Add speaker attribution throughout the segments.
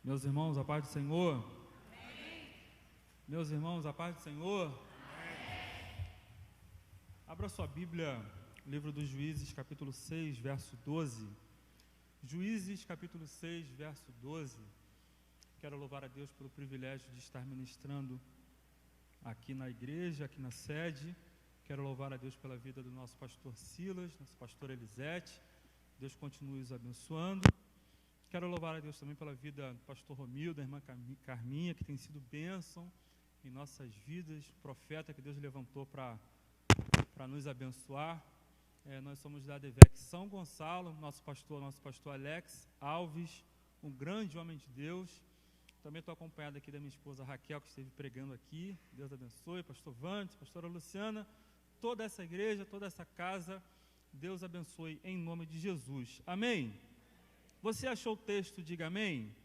Speaker 1: Meus irmãos, a paz do Senhor. Amém. Meus irmãos, a paz do Senhor. Amém. Abra sua Bíblia, livro dos Juízes, capítulo 6, verso 12. Juízes, capítulo 6, verso 12. Quero louvar a Deus pelo privilégio de estar ministrando aqui na igreja, aqui na sede. Quero louvar a Deus pela vida do nosso pastor Silas, nosso pastor Elisete. Deus continue os abençoando. Quero louvar a Deus também pela vida do pastor Romildo, da irmã Carminha, que tem sido bênção em nossas vidas, profeta que Deus levantou para nos abençoar. Nós somos da ADVEC São Gonçalo, nosso pastor Alex Alves, um grande homem de Deus. Também estou acompanhado aqui da minha esposa Raquel, que esteve pregando aqui. Deus abençoe, pastor Vantes, pastora Luciana, toda essa igreja, toda essa casa, Deus abençoe em nome de Jesus. Amém? Você achou o texto? Diga amém.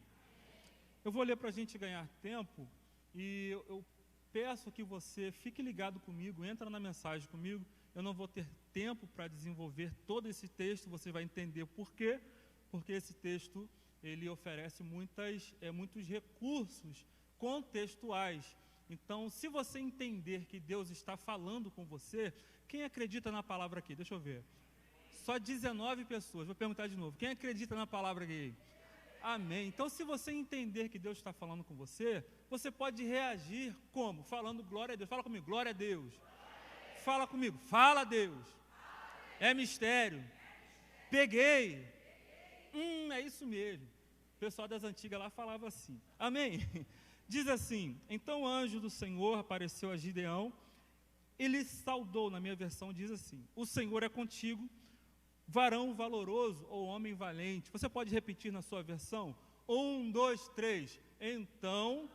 Speaker 1: Eu vou ler para a gente ganhar tempo e eu peço que você fique ligado comigo, entra na mensagem comigo. Eu não vou ter tempo para desenvolver todo esse texto, você vai entender por quê. Porque esse texto, ele oferece muitos recursos contextuais. Então, se você entender que Deus está falando com você, quem acredita na palavra aqui? Deixa eu ver. Só 19 pessoas, vou perguntar de novo, quem acredita na palavra aqui? Amém. Então, se você entender que Deus está falando com você, você pode reagir como? Falando glória a Deus. Fala comigo, glória a Deus. Fala comigo, fala a Deus. É mistério. Peguei. É isso mesmo. O pessoal das antigas lá falava assim. Amém? Diz assim, então o anjo do Senhor apareceu a Gideão, ele saudou, na minha versão diz assim, o Senhor é contigo, varão valoroso ou homem valente. Você pode repetir na sua versão? 1, 2, 3. Então,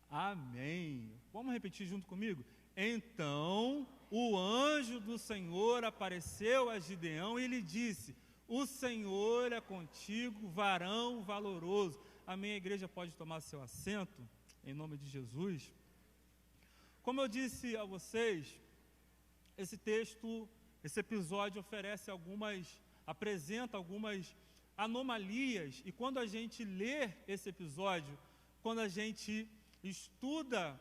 Speaker 1: amém. Vamos repetir junto comigo? Então, o anjo do Senhor apareceu a Gideão e lhe disse, o Senhor é contigo, varão valoroso. Amém. A igreja pode tomar seu assento? Em nome de Jesus. Como eu disse a vocês, esse texto, esse episódio apresenta algumas anomalias, e quando a gente lê esse episódio, quando a gente estuda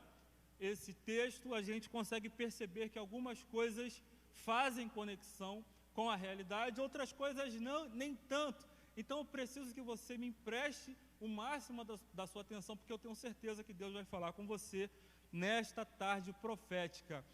Speaker 1: esse texto, a gente consegue perceber que algumas coisas fazem conexão com a realidade, outras coisas não, nem tanto. Então eu preciso que você me empreste o máximo da sua atenção, porque eu tenho certeza que Deus vai falar com você nesta tarde profética.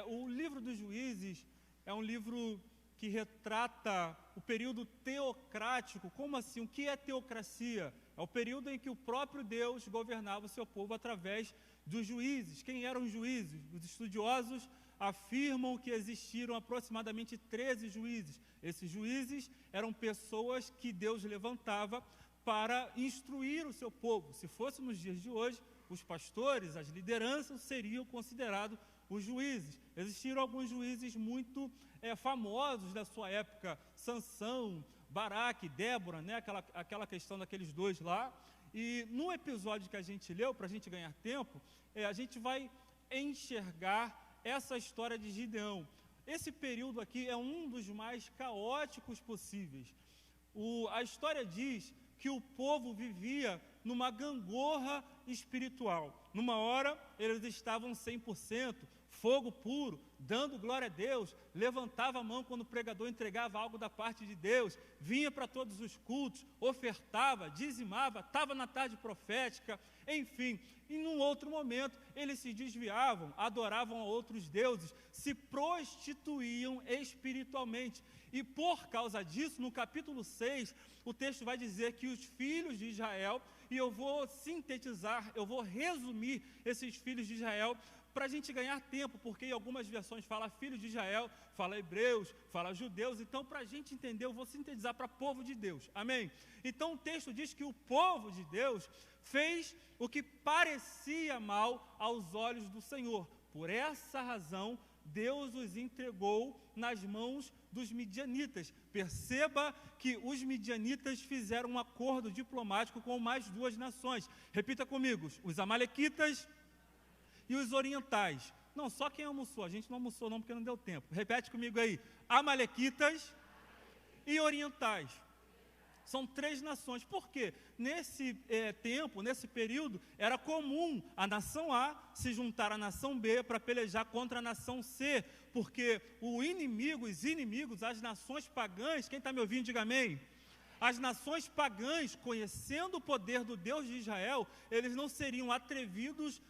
Speaker 1: O livro dos Juízes é um livro que retrata o período teocrático. Como assim? O que é teocracia? É o período em que o próprio Deus governava o seu povo através dos juízes. Quem eram os juízes? Os estudiosos afirmam que existiram aproximadamente 13 juízes. Esses juízes eram pessoas que Deus levantava para instruir o seu povo. Se fosse nos dias de hoje, os pastores, as lideranças seriam considerados os juízes. Existiram alguns juízes muito famosos da sua época, Sansão, Baraque, Débora, né? aquela questão daqueles dois lá. E no episódio que a gente leu, para a gente ganhar tempo, a gente vai enxergar essa história de Gideão. Esse período aqui é um dos mais caóticos possíveis. A história diz que o povo vivia numa gangorra espiritual. Numa hora, eles estavam 100%, fogo puro, dando glória a Deus, levantava a mão quando o pregador entregava algo da parte de Deus, vinha para todos os cultos, ofertava, dizimava, estava na tarde profética, enfim. E num outro momento, eles se desviavam, adoravam a outros deuses, se prostituíam espiritualmente. E por causa disso, no capítulo 6, o texto vai dizer que os filhos de Israel, e eu vou sintetizar, eu vou resumir esses filhos de Israel para a gente ganhar tempo, porque em algumas versões fala filhos de Israel, fala hebreus, fala judeus. Então, para a gente entender, eu vou sintetizar para povo de Deus, amém? Então o texto diz que o povo de Deus fez o que parecia mal aos olhos do Senhor. Por essa razão, Deus os entregou nas mãos dos midianitas. Perceba que os midianitas fizeram um acordo diplomático com mais duas nações. Repita comigo, os amalequitas e os orientais. Não, só quem almoçou, a gente não almoçou não porque não deu tempo. Repete comigo aí, amalequitas e orientais. São 3 nações. Por quê? Nesse tempo, nesse período, era comum a nação A se juntar à nação B para pelejar contra a nação C, porque os inimigos, as nações pagãs, quem está me ouvindo, diga amém. As nações pagãs, conhecendo o poder do Deus de Israel, eles não seriam atrevidos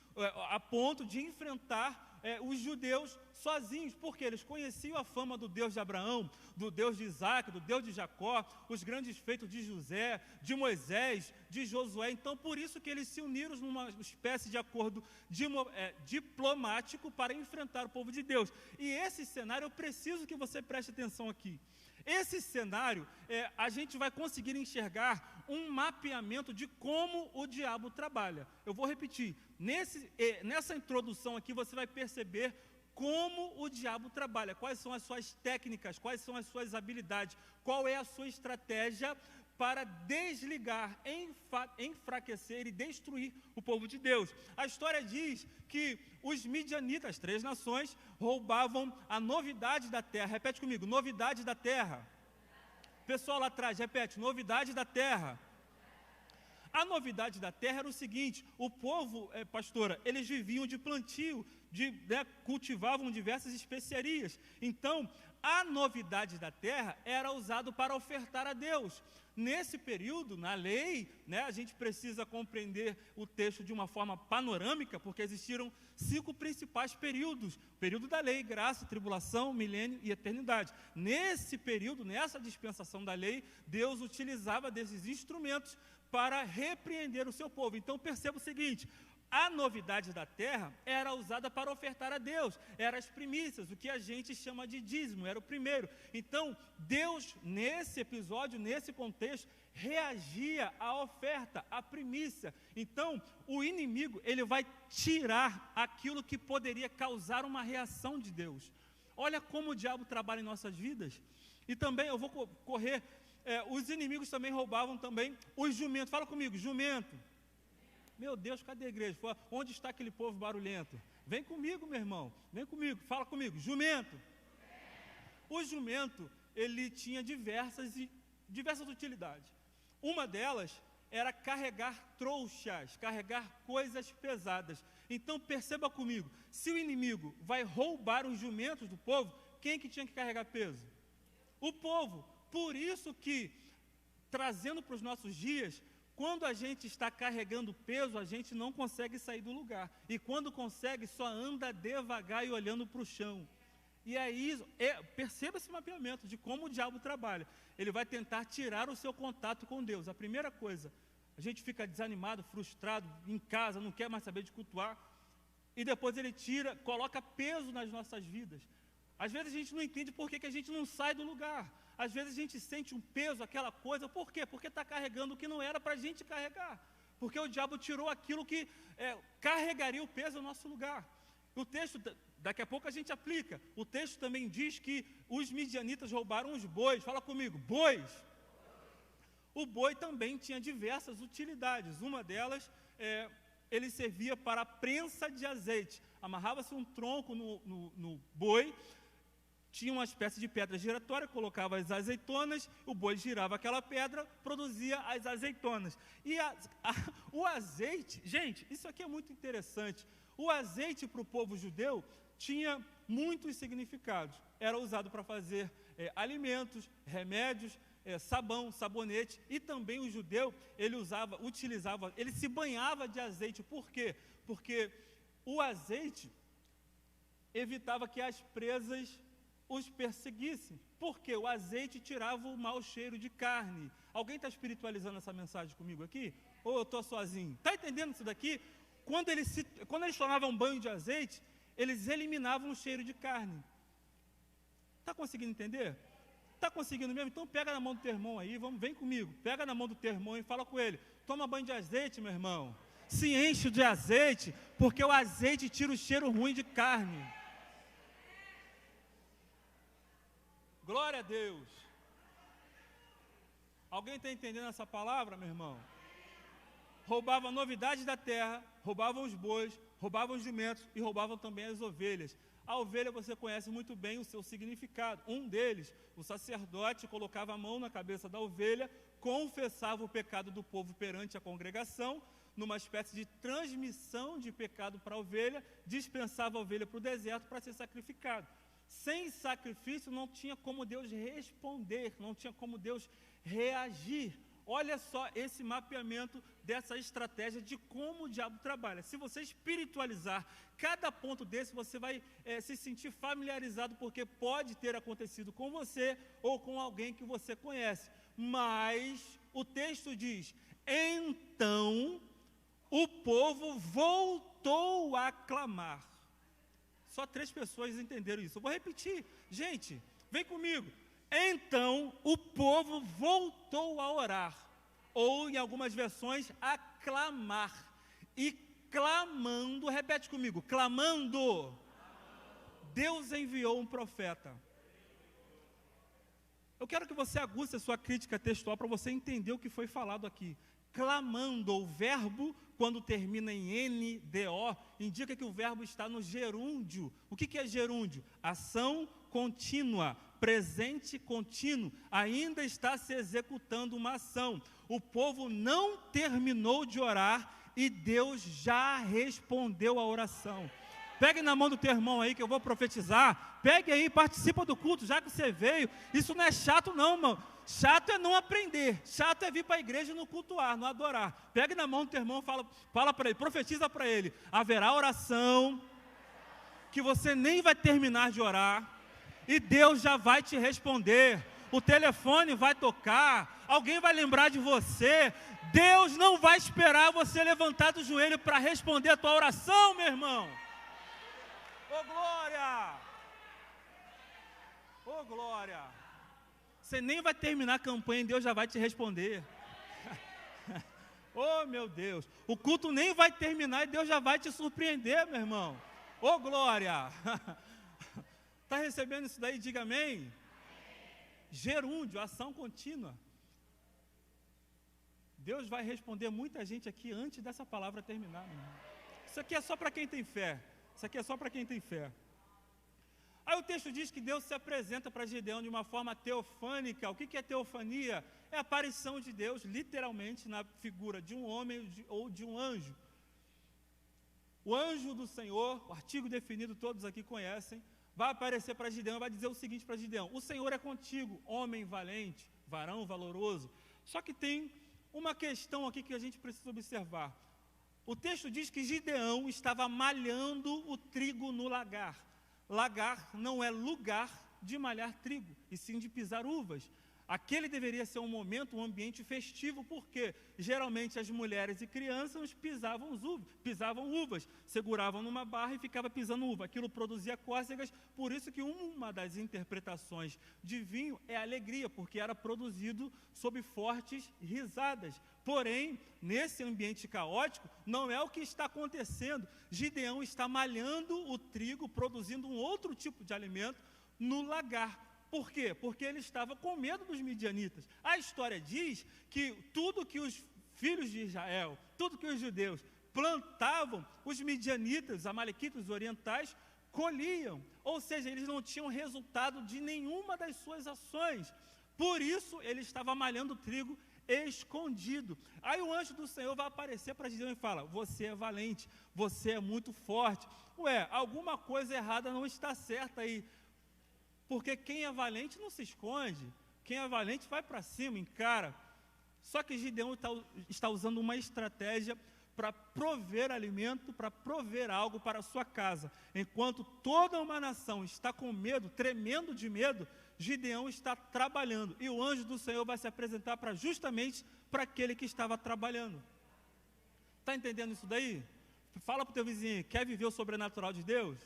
Speaker 1: a ponto de enfrentar os judeus sozinhos, porque eles conheciam a fama do Deus de Abraão, do Deus de Isaac, do Deus de Jacó, os grandes feitos de José, de Moisés, de Josué. Então, por isso que eles se uniram numa espécie de acordo diplomático para enfrentar o povo de Deus. E esse cenário, eu preciso que você preste atenção aqui. Esse cenário, a gente vai conseguir enxergar um mapeamento de como o diabo trabalha. Eu vou repetir, nessa introdução aqui você vai perceber como o diabo trabalha, quais são as suas técnicas, quais são as suas habilidades, qual é a sua estratégia para desligar, enfraquecer e destruir o povo de Deus. A história diz que os midianitas, as 3 nações, roubavam a novidade da terra. Repete comigo, novidade da terra. Pessoal lá atrás, repete, novidade da terra. A novidade da terra era o seguinte, o povo, pastora, eles viviam de plantio, cultivavam diversas especiarias. Então, a novidade da terra era usado para ofertar a Deus. Nesse período, na lei, a gente precisa compreender o texto de uma forma panorâmica, porque existiram 5 principais períodos. O período da lei, graça, tribulação, milênio e eternidade. Nesse período, nessa dispensação da lei, Deus utilizava desses instrumentos para repreender o seu povo. Então, perceba o seguinte, a novidade da terra era usada para ofertar a Deus, eram as primícias, o que a gente chama de dízimo, era o primeiro. Então, Deus, nesse episódio, nesse contexto, reagia à oferta, à primícia. Então, o inimigo, ele vai tirar aquilo que poderia causar uma reação de Deus. Olha como o diabo trabalha em nossas vidas. E também, eu vou correr, os inimigos também roubavam também os jumentos. Fala comigo, jumento. Meu Deus, cadê a igreja? Onde está aquele povo barulhento? Vem comigo, meu irmão, vem comigo, fala comigo, jumento. O jumento, ele tinha diversas utilidades. Uma delas era carregar trouxas, carregar coisas pesadas. Então, perceba comigo, se o inimigo vai roubar os jumentos do povo, quem que tinha que carregar peso? O povo. Por isso que, trazendo para os nossos dias, quando a gente está carregando peso, a gente não consegue sair do lugar. E quando consegue, só anda devagar e olhando para o chão. E aí, perceba esse mapeamento de como o diabo trabalha. Ele vai tentar tirar o seu contato com Deus. A primeira coisa, a gente fica desanimado, frustrado, em casa, não quer mais saber de cultuar. E depois ele coloca peso nas nossas vidas. Às vezes a gente não entende por que a gente não sai do lugar. Às vezes a gente sente um peso, aquela coisa, por quê? Porque está carregando o que não era para a gente carregar. Porque o diabo tirou aquilo que carregaria o peso no nosso lugar. O texto, daqui a pouco a gente aplica, o texto também diz que os midianitas roubaram os bois. Fala comigo, bois. O boi também tinha diversas utilidades. Uma delas, ele servia para a prensa de azeite. Amarrava-se um tronco no boi, tinha uma espécie de pedra giratória, colocava as azeitonas, o boi girava aquela pedra, produzia as azeitonas. E o azeite, gente, isso aqui é muito interessante. O azeite para o povo judeu tinha muitos significados. Era usado para fazer alimentos, remédios, sabão, sabonete, e também o judeu, ele se banhava de azeite. Por quê? Porque o azeite evitava que as presas os perseguissem, porque o azeite tirava o mau cheiro de carne. Alguém está espiritualizando essa mensagem comigo aqui? Ou eu estou sozinho? Está entendendo isso daqui? Quando eles tomavam banho de azeite, eles eliminavam o cheiro de carne. Está conseguindo entender? Está conseguindo mesmo? Então pega na mão do teu irmão aí, vem comigo, pega na mão do teu irmão e fala com ele, toma banho de azeite, meu irmão, se enche de azeite, porque o azeite tira o cheiro ruim de carne. Glória a Deus. Alguém está entendendo essa palavra, meu irmão? Roubava a novidade da terra, roubavam os bois, roubavam os jumentos e roubavam também as ovelhas. A ovelha você conhece muito bem o seu significado. Um deles, o sacerdote colocava a mão na cabeça da ovelha, confessava o pecado do povo perante a congregação, numa espécie de transmissão de pecado para a ovelha, dispensava a ovelha para o deserto para ser sacrificado. Sem sacrifício não tinha como Deus responder, não tinha como Deus reagir. Olha só esse mapeamento dessa estratégia de como o diabo trabalha. Se você espiritualizar cada ponto desse, você vai se sentir familiarizado, porque pode ter acontecido com você ou com alguém que você conhece. Mas o texto diz: então o povo voltou a clamar. Só 3 pessoas entenderam isso. Eu vou repetir. Gente, vem comigo. Então o povo voltou a orar, ou em algumas versões, a clamar. E clamando, repete comigo, clamando, Deus enviou um profeta. Eu quero que você aguce a sua crítica textual para você entender o que foi falado aqui. Clamando, o verbo, quando termina em NDO, indica que o verbo está no gerúndio. O que é gerúndio? Ação contínua, presente contínuo, ainda está se executando uma ação. O povo não terminou de orar e Deus já respondeu a oração. Pegue na mão do teu irmão aí que eu vou profetizar. Pegue aí, participa do culto, já que você veio. Isso não é chato não, mano. Chato é não aprender. Chato é vir para a igreja e não cultuar, não adorar. Pegue na mão do teu irmão, fala para ele, profetiza para ele. Haverá oração que você nem vai terminar de orar e Deus já vai te responder. O telefone vai tocar, alguém vai lembrar de você. Deus não vai esperar você levantar do joelho para responder a tua oração, meu irmão. Ô glória! Ô glória! Você nem vai terminar a campanha e Deus já vai te responder. Oh meu Deus! O culto nem vai terminar e Deus já vai te surpreender, meu irmão. Ô glória! Está recebendo isso daí? Diga amém. Gerúndio, ação contínua. Deus vai responder muita gente aqui antes dessa palavra terminar, meu irmão. Isso aqui é só para quem tem fé. Isso aqui é só para quem tem fé. Aí o texto diz que Deus se apresenta para Gideão de uma forma teofânica. O que é teofania? É a aparição de Deus, literalmente, na figura de um homem ou de um anjo. O anjo do Senhor, o artigo definido, todos aqui conhecem, vai aparecer para Gideão e vai dizer o seguinte para Gideão: o Senhor é contigo, homem valente, varão valoroso. Só que tem uma questão aqui que a gente precisa observar. O texto diz que Gideão estava malhando o trigo no lagar. Lagar não é lugar de malhar trigo, e sim de pisar uvas. Aquele deveria ser um momento, um ambiente festivo, porque geralmente as mulheres e crianças pisavam uvas, seguravam numa barra e ficavam pisando uva. Aquilo produzia cócegas, por isso que uma das interpretações de vinho é alegria, porque era produzido sob fortes risadas. Porém, nesse ambiente caótico, não é o que está acontecendo. Gideão está malhando o trigo, produzindo um outro tipo de alimento no lagar. Por quê? Porque ele estava com medo dos midianitas. A história diz que tudo que os filhos de Israel, tudo que os judeus plantavam, os midianitas, os amalequitas, os orientais, colhiam. Ou seja, eles não tinham resultado de nenhuma das suas ações. Por isso, ele estava malhando o trigo escondido. Aí o anjo do Senhor vai aparecer para Gideão e fala: você é valente, você é muito forte. Ué, alguma coisa errada não está certa aí. Porque quem é valente não se esconde, quem é valente vai para cima, encara. Só que Gideão está usando uma estratégia para prover alimento, para prover algo para a sua casa. Enquanto toda uma nação está com medo, tremendo de medo, Gideão está trabalhando. E o anjo do Senhor vai se apresentar justamente para aquele que estava trabalhando. Está entendendo isso daí? Fala para o teu vizinho: quer viver o sobrenatural de Deus?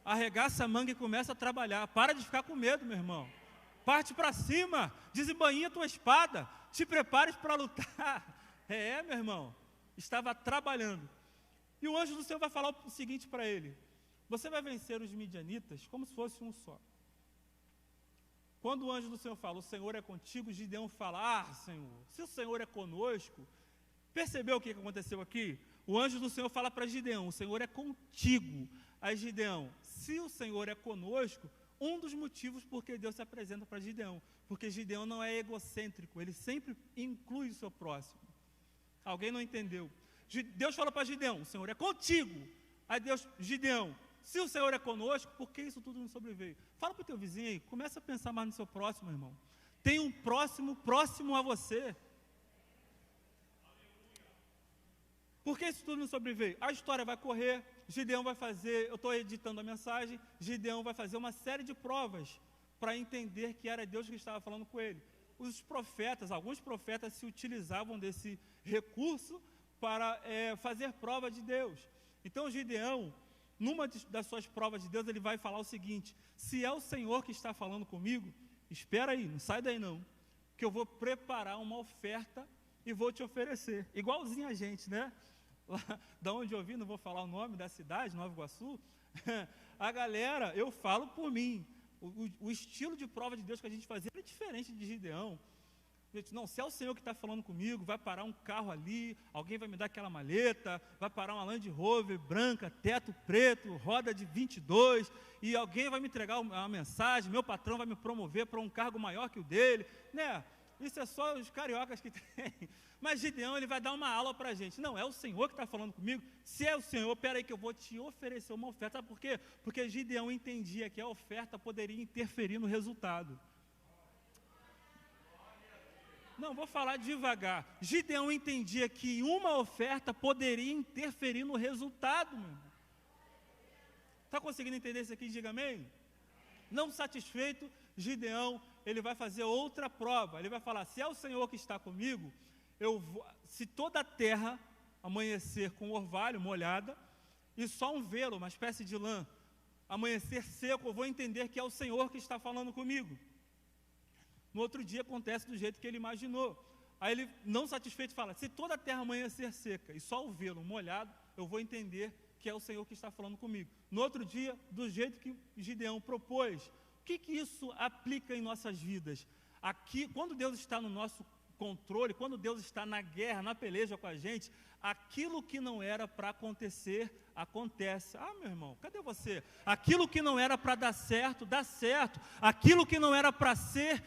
Speaker 1: Arregaça a manga e começa a trabalhar. Para de ficar com medo, meu irmão. Parte para cima, desembainha a tua espada, te prepares para lutar. Meu irmão, estava trabalhando. E o anjo do Senhor vai falar o seguinte para ele: você vai vencer os midianitas como se fosse um só. Quando o anjo do Senhor fala: o Senhor é contigo, Gideão fala: Senhor, se o Senhor é conosco. Percebeu o que aconteceu aqui? o anjo do Senhor fala para Gideão, o Senhor é contigo. Aí Gideão, se o Senhor é conosco, um dos motivos porque Deus se apresenta para Gideão, porque Gideão não é egocêntrico, ele sempre inclui o seu próximo. Alguém não entendeu? Deus fala para Gideão, o Senhor é contigo. Aí Deus, Gideão, se o Senhor é conosco, por que isso tudo não sobreveio? Fala para o teu vizinho aí, começa a pensar mais no seu próximo, irmão. Tem um próximo a você. Por que isso tudo não sobreveio? A história vai correr, Gideão vai fazer, eu estou editando a mensagem, Gideão vai fazer uma série de provas para entender que era Deus que estava falando com ele. Os profetas, alguns profetas se utilizavam desse recurso para fazer prova de Deus. Então Gideão, numa das suas provas de Deus, ele vai falar o seguinte: se é o Senhor que está falando comigo, espera aí, não sai daí não, que eu vou preparar uma oferta e vou te oferecer. Igualzinho a gente, né? Lá, da onde eu vim, não vou falar o nome da cidade, Nova Iguaçu, a galera, eu falo por mim, o estilo de prova de Deus que a gente fazia era diferente de Gideão. Gente, não, se é o Senhor que está falando comigo, vai parar um carro ali, alguém vai me dar aquela maleta, vai parar uma Land Rover branca, teto preto, roda de 22, e alguém vai me entregar uma mensagem, meu patrão vai me promover para um cargo maior que o dele, né? Isso é só os cariocas que tem. Mas Gideão, ele vai dar uma aula para a gente. Não, é o Senhor que está falando comigo. Se é o Senhor, espera aí que eu vou te oferecer uma oferta. Sabe por quê? Porque Gideão entendia que a oferta poderia interferir no resultado. Não, vou falar devagar. Gideão entendia que uma oferta poderia interferir no resultado, meu irmão. Está conseguindo entender isso aqui? Diga amém. Não satisfeito, Gideão, ele vai fazer outra prova. Ele vai falar, se é o Senhor que está comigo, se toda a terra amanhecer com orvalho, molhada, e só um velo, uma espécie de lã, amanhecer seco, eu vou entender que é o Senhor que está falando comigo. No outro dia acontece do jeito que ele imaginou. Aí ele, não satisfeito, fala, se toda a terra amanhecer seca e só o velo molhado, eu vou entender que é o Senhor que está falando comigo. No outro dia, do jeito que Gideão propôs. O que isso aplica em nossas vidas? Aqui, quando Deus está no nosso controle, quando Deus está na guerra, na peleja com a gente, aquilo que não era para acontecer, acontece. Ah, meu irmão, cadê você? Aquilo que não era para dar certo, dá certo. Aquilo que não era para ser,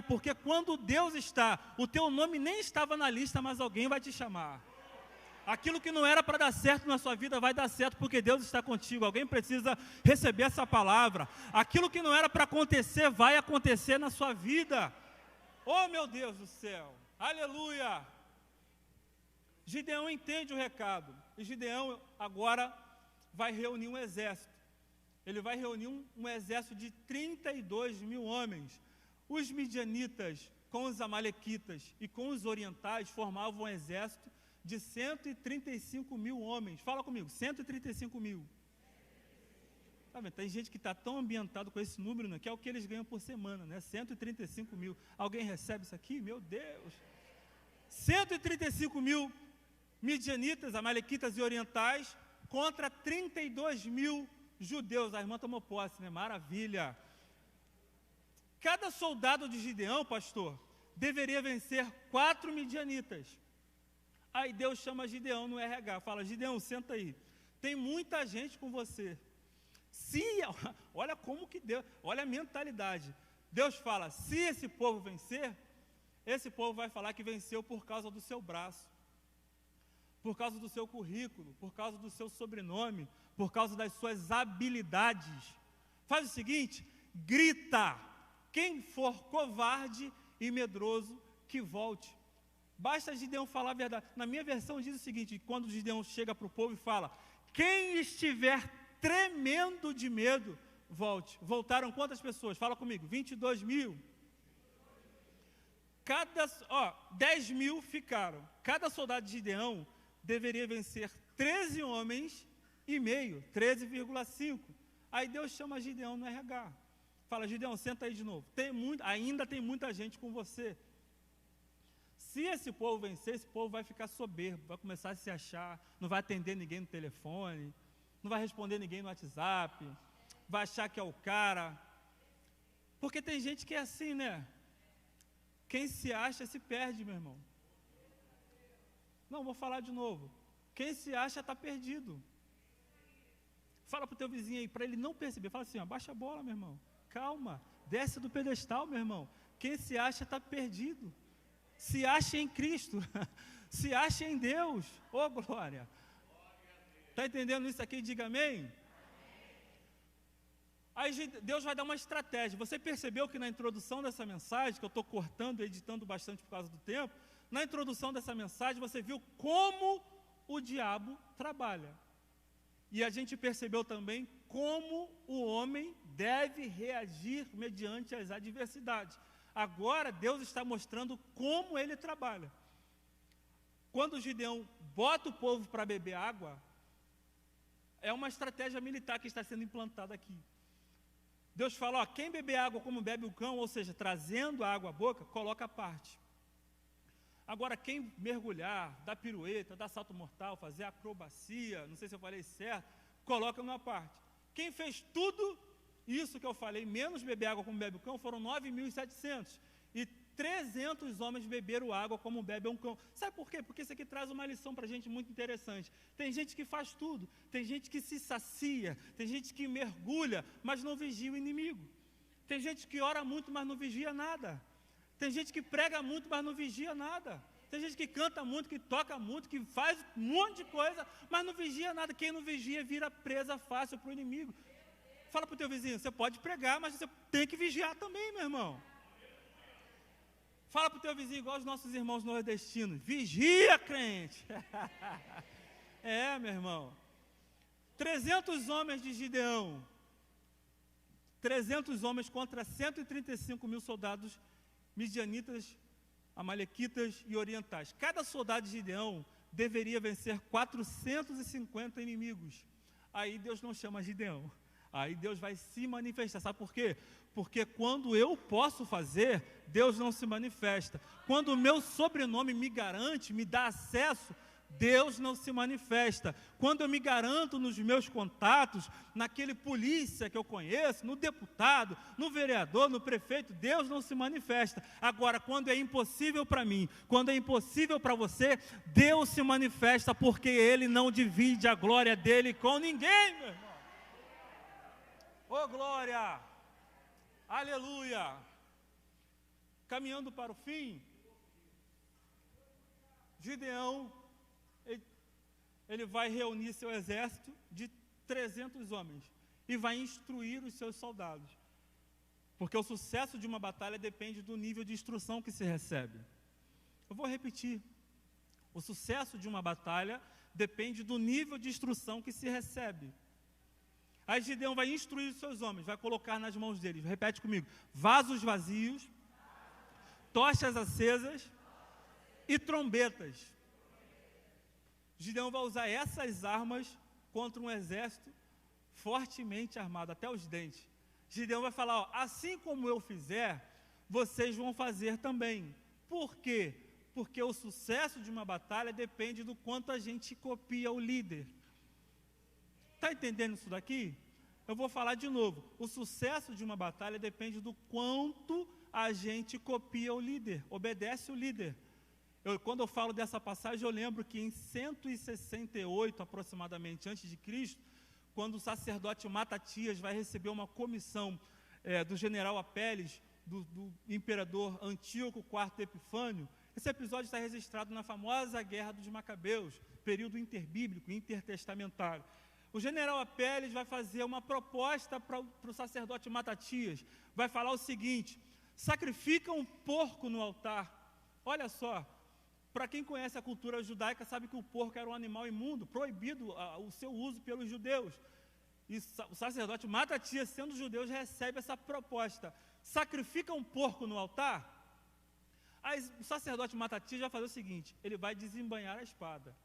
Speaker 1: porque quando Deus está, o teu nome nem estava na lista, mas alguém vai te chamar. Aquilo que não era para dar certo na sua vida vai dar certo porque Deus está contigo. Alguém precisa receber essa palavra. Aquilo que não era para acontecer vai acontecer na sua vida. Oh, meu Deus do céu, aleluia. Gideão entende o recado, e Gideão agora vai reunir um exército. Ele vai reunir um exército de 32 mil homens. Os midianitas com os amalequitas e com os orientais formavam um exército de 135 mil homens. Fala comigo, 135 mil. Tá vendo? Tem gente que está tão ambientado com esse número, né, que é o que eles ganham por semana, né? 135 mil. Alguém recebe isso aqui? Meu Deus! 135 mil midianitas, amalequitas e orientais contra 32 mil judeus. A irmã tomou posse, né? Maravilha! Cada soldado de Gideão, pastor, deveria vencer 4 midianitas. Aí Deus chama Gideão no RH, fala, Gideão, senta aí. Tem muita gente com você. Olha como que Deus, olha a mentalidade. Deus fala, se esse povo vencer, esse povo vai falar que venceu por causa do seu braço, por causa do seu currículo, por causa do seu sobrenome, por causa das suas habilidades. Faz o seguinte, grita, quem for covarde e medroso, que volte. Basta Gideão falar a verdade. Na minha versão diz o seguinte, quando Gideão chega para o povo e fala, quem estiver tremendo de medo, volte. Voltaram quantas pessoas? Fala comigo, 22 mil. 10 mil ficaram. Cada soldado de Gideão deveria vencer 13 homens e meio, 13,5. Aí Deus chama Gideão no RH. Fala, Gideão, senta aí de novo. Ainda tem muita gente com você. Se esse povo vencer, esse povo vai ficar soberbo, vai começar a se achar, não vai atender ninguém no telefone, não vai responder ninguém no WhatsApp, vai achar que é o cara. Porque tem gente que é assim, né? Quem se acha se perde, meu irmão. Não, vou falar de novo. Quem se acha está perdido. Fala para o teu vizinho aí, para ele não perceber. Fala assim, abaixa a bola, meu irmão. Calma, desce do pedestal, meu irmão. Quem se acha está perdido. Se acha em Cristo. Se acha em Deus. Ô, glória. Está entendendo isso aqui? Diga amém. Aí Deus vai dar uma estratégia. Você percebeu que na introdução dessa mensagem, que eu estou cortando e editando bastante por causa do tempo, na introdução dessa mensagem você viu como o diabo trabalha. E a gente percebeu também como o homem deve reagir mediante as adversidades. Agora Deus está mostrando como ele trabalha. Quando Gideão bota o povo para beber água, é uma estratégia militar que está sendo implantada aqui. Deus fala, ó, quem beber água como bebe o cão, ou seja, trazendo a água à boca, coloca a parte. Agora, quem mergulhar, dar pirueta, dar salto mortal, fazer acrobacia, não sei se eu falei certo, coloca numa parte. Quem fez tudo isso que eu falei, menos beber água como bebe o cão, foram 9.700. E 300 homens beberam água como bebe um cão. Sabe por quê? Porque isso aqui traz uma lição para a gente muito interessante. Tem gente que faz tudo, tem gente que se sacia, tem gente que mergulha, mas não vigia o inimigo. Tem gente que ora muito, mas não vigia nada. Tem gente que prega muito, mas não vigia nada. Tem gente que canta muito, que toca muito, que faz um monte de coisa, mas não vigia nada. Quem não vigia vira presa fácil para o inimigo. Fala para o teu vizinho, você pode pregar, mas você tem que vigiar também, meu irmão. Fala para o teu vizinho, igual os nossos irmãos nordestinos, vigia, crente. Meu irmão. 300 homens de Gideão. 300 homens contra 135 mil soldados midianitas, amalequitas e orientais. Cada soldado de Gideão deveria vencer 450 inimigos. Aí Deus não chama Gideão. Aí Deus vai se manifestar. Sabe por quê? Porque quando eu posso fazer, Deus não se manifesta. Quando o meu sobrenome me garante, me dá acesso, Deus não se manifesta. Quando eu me garanto nos meus contatos, naquele polícia que eu conheço, no deputado, no vereador, no prefeito, Deus não se manifesta. Agora, quando é impossível para mim, quando é impossível para você, Deus se manifesta porque Ele não divide a glória dEle com ninguém, meu irmão. Ô, glória! Aleluia! Caminhando para o fim, Gideão, ele vai reunir seu exército de 300 homens e vai instruir os seus soldados. Porque o sucesso de uma batalha depende do nível de instrução que se recebe. Eu vou repetir. O sucesso de uma batalha depende do nível de instrução que se recebe. Aí Gideão vai instruir os seus homens, vai colocar nas mãos deles, repete comigo, vasos vazios, tochas acesas e trombetas. Gideão vai usar essas armas contra um exército fortemente armado, até os dentes. Gideão vai falar, ó, assim como eu fizer, vocês vão fazer também. Por quê? Porque o sucesso de uma batalha depende do quanto a gente copia o líder. Está entendendo isso daqui? Eu vou falar de novo. O sucesso de uma batalha depende do quanto a gente copia o líder, obedece o líder. Quando eu falo dessa passagem, eu lembro que em 168 aproximadamente antes de Cristo, quando o sacerdote Matatias vai receber uma comissão do general Apeles, do imperador Antíoco IV Epifânio, esse episódio está registrado na famosa Guerra dos Macabeus, período interbíblico, intertestamentário. O general Apeles vai fazer uma proposta para o sacerdote Matatias, vai falar o seguinte, sacrifica um porco no altar. Olha só, para quem conhece a cultura judaica, sabe que o porco era um animal imundo, proibido o seu uso pelos judeus. E o sacerdote Matatias, sendo judeu, recebe essa proposta. Sacrifica um porco no altar? Aí o sacerdote Matatias vai fazer o seguinte, ele vai desembainhar a espada.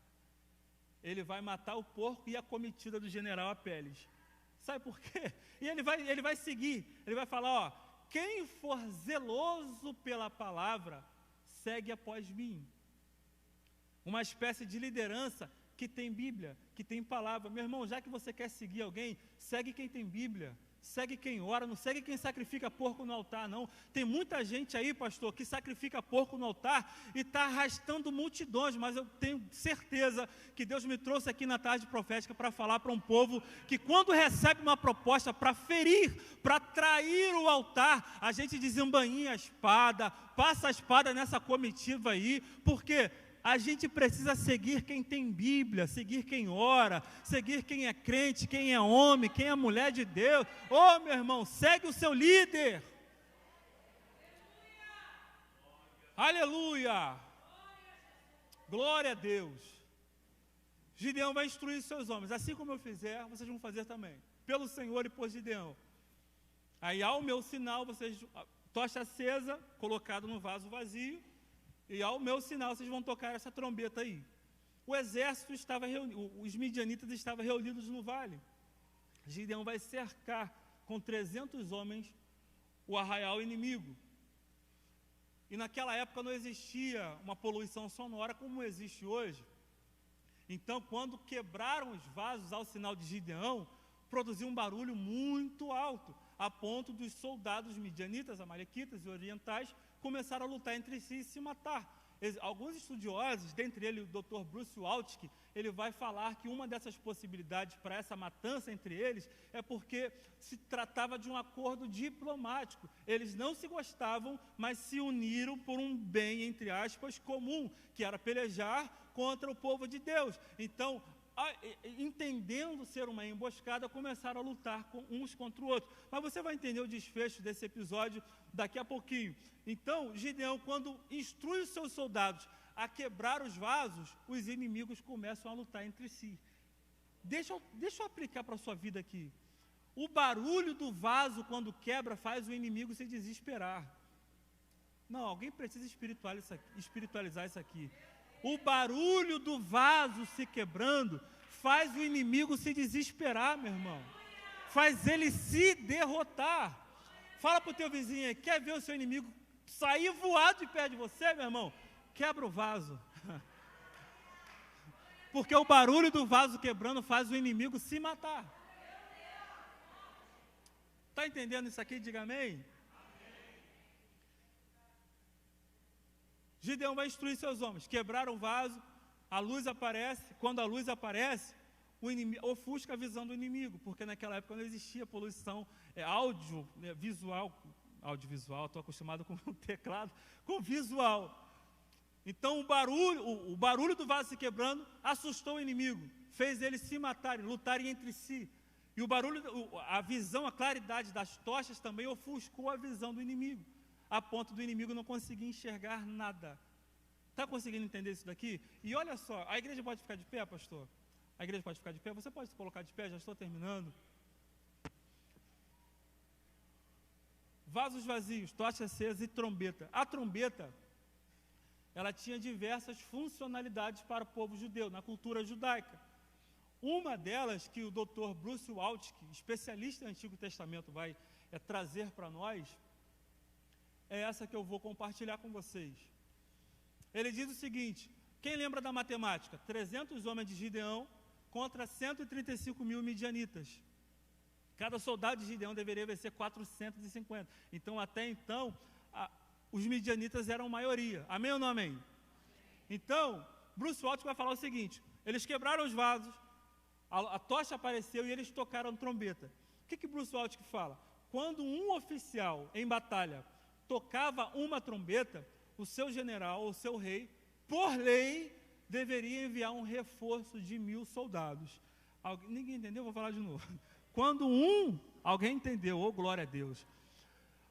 Speaker 1: Ele vai matar o porco e a comitiva do general Apeles. Sabe por quê? E ele vai seguir, ele vai falar, ó, quem for zeloso pela palavra, segue após mim. Uma espécie de liderança que tem Bíblia, que tem palavra. Meu irmão, já que você quer seguir alguém, segue quem tem Bíblia. segue quem ora, não segue quem sacrifica porco no altar, não. Tem muita gente aí, pastor, que sacrifica porco no altar e está arrastando multidões, mas eu tenho certeza que Deus me trouxe aqui na tarde profética para falar para um povo que quando recebe uma proposta para ferir, para trair o altar, a gente desembainha a espada, passa a espada nessa comitiva aí, porque a gente precisa seguir quem tem Bíblia, seguir quem ora, seguir quem é crente, quem é homem, quem é mulher de Deus. Ô, meu irmão, segue o seu líder. Aleluia! Glória a Deus. Gideão vai instruir seus homens, assim como eu fizer, vocês vão fazer também, pelo Senhor e por Gideão. Aí, ao meu sinal, vocês, tocha acesa, colocado no vaso vazio, e ao meu sinal, vocês vão tocar essa trombeta aí. O exército estava reunido, os midianitas estavam reunidos no vale. Gideão vai cercar com 300 homens o arraial inimigo. E naquela época não existia uma poluição sonora como existe hoje. Então, quando quebraram os vasos ao sinal de Gideão, produziu um barulho muito alto, a ponto dos soldados midianitas, amalequitas e orientais começaram a lutar entre si e se matar. Alguns estudiosos, dentre eles o Dr. Bruce Waltke, ele vai falar que uma dessas possibilidades para essa matança entre eles é porque se tratava de um acordo diplomático. Eles não se gostavam, mas se uniram por um bem, entre aspas, comum, que era pelejar contra o povo de Deus. Então, entendendo ser uma emboscada, começaram a lutar uns contra o outro. Mas você vai entender o desfecho desse episódio daqui a pouquinho. Então, Gideão, quando instrui os seus soldados a quebrar os vasos, os inimigos começam a lutar entre si. Deixa eu aplicar para a sua vida aqui. O barulho do vaso, quando quebra, faz o inimigo se desesperar. Não, alguém precisa espiritualizar isso aqui. O barulho do vaso se quebrando faz o inimigo se desesperar, meu irmão. Faz ele se derrotar. Fala para o teu vizinho aí, quer ver o seu inimigo sair voado de perto de você, meu irmão? Quebra o vaso. Porque o barulho do vaso quebrando faz o inimigo se matar. Está entendendo isso aqui? Diga amém. Gideão vai instruir seus homens, quebraram o vaso, a luz aparece, quando a luz aparece, o inimigo ofusca a visão do inimigo, porque naquela época não existia poluição audiovisual, estou acostumado com o teclado, com visual. Então o barulho do vaso se quebrando assustou o inimigo, fez eles se matarem, lutarem entre si. E o barulho, a visão, a claridade das tochas também ofuscou a visão do inimigo, a ponto do inimigo não conseguir enxergar nada. Está conseguindo entender isso daqui? E olha só, a igreja pode ficar de pé, pastor? A igreja pode ficar de pé? Você pode se colocar de pé? Já estou terminando. Vasos vazios, tocha acesa e trombeta. A trombeta, ela tinha diversas funcionalidades para o povo judeu, na cultura judaica. Uma delas, que o Dr. Bruce Waltke, especialista em Antigo Testamento, vai trazer para nós, é essa que eu vou compartilhar com vocês. Ele diz o seguinte: quem lembra da matemática? 300 homens de Gideão contra 135 mil midianitas. Cada soldado de Gideão deveria vencer 450. Então, até então, os midianitas eram maioria. Amém ou não amém? Então, Bruce Waltke vai falar o seguinte: eles quebraram os vasos, a tocha apareceu e eles tocaram trombeta. O que Bruce Waltke fala? Quando um oficial em batalha tocava uma trombeta, o seu general ou seu rei, por lei, deveria enviar um reforço de 1000 soldados. Ninguém entendeu? Vou falar de novo. Quando alguém entendeu, oh glória a Deus.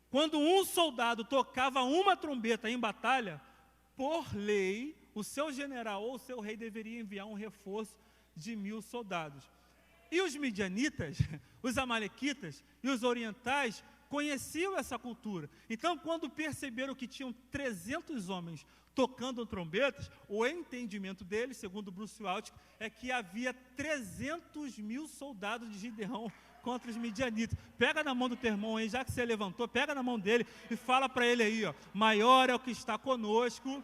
Speaker 1: Quando um soldado tocava uma trombeta em batalha, por lei, o seu general ou seu rei deveria enviar um reforço de 1000 soldados. E os midianitas, os amalequitas e os orientais conheciam essa cultura. Então, quando perceberam que tinham 300 homens tocando trombetas, o entendimento deles, segundo Bruce Waltke, é que havia 300 mil soldados de Gideão contra os midianitas. Pega na mão do teu irmão aí, já que você levantou, pega na mão dele e fala para ele aí, ó, maior é o que está conosco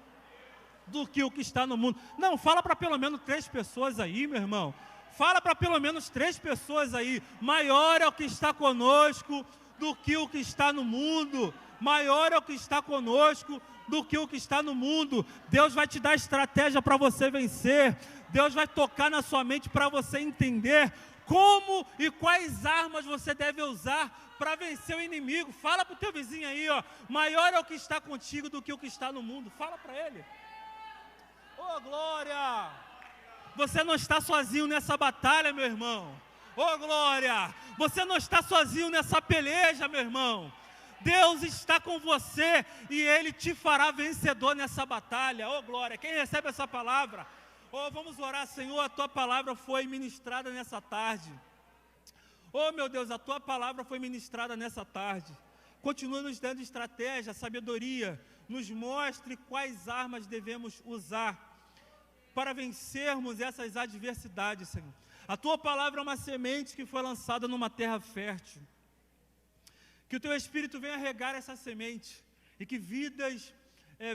Speaker 1: do que o que está no mundo. Não, fala para pelo menos 3 pessoas aí, meu irmão. Fala para pelo menos 3 pessoas aí. Maior é o que está conosco do que o que está no mundo. Maior é o que está conosco do que o que está no mundo. Deus vai te dar estratégia para você vencer. Deus vai tocar na sua mente para você entender como e quais armas você deve usar para vencer o inimigo. Fala para o teu vizinho aí, ó. Maior é o que está contigo do que o que está no mundo. Fala para ele. Oh, glória! Você não está sozinho nessa batalha, meu irmão. Oh, glória! Você não está sozinho nessa peleja, meu irmão. Deus está com você e Ele te fará vencedor nessa batalha. Oh, glória! Quem recebe essa palavra? Oh, vamos orar, Senhor, a Tua palavra foi ministrada nessa tarde. Oh, meu Deus, a Tua palavra foi ministrada nessa tarde. Continua nos dando estratégia, sabedoria. Nos mostre quais armas devemos usar para vencermos essas adversidades, Senhor. A Tua palavra é uma semente que foi lançada numa terra fértil. Que o Teu Espírito venha regar essa semente e que vidas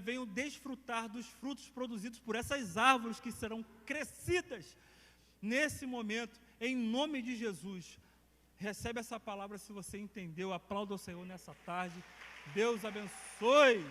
Speaker 1: venham desfrutar dos frutos produzidos por essas árvores que serão crescidas nesse momento, em nome de Jesus. Recebe essa palavra se você entendeu. Aplauda o Senhor nessa tarde. Deus abençoe.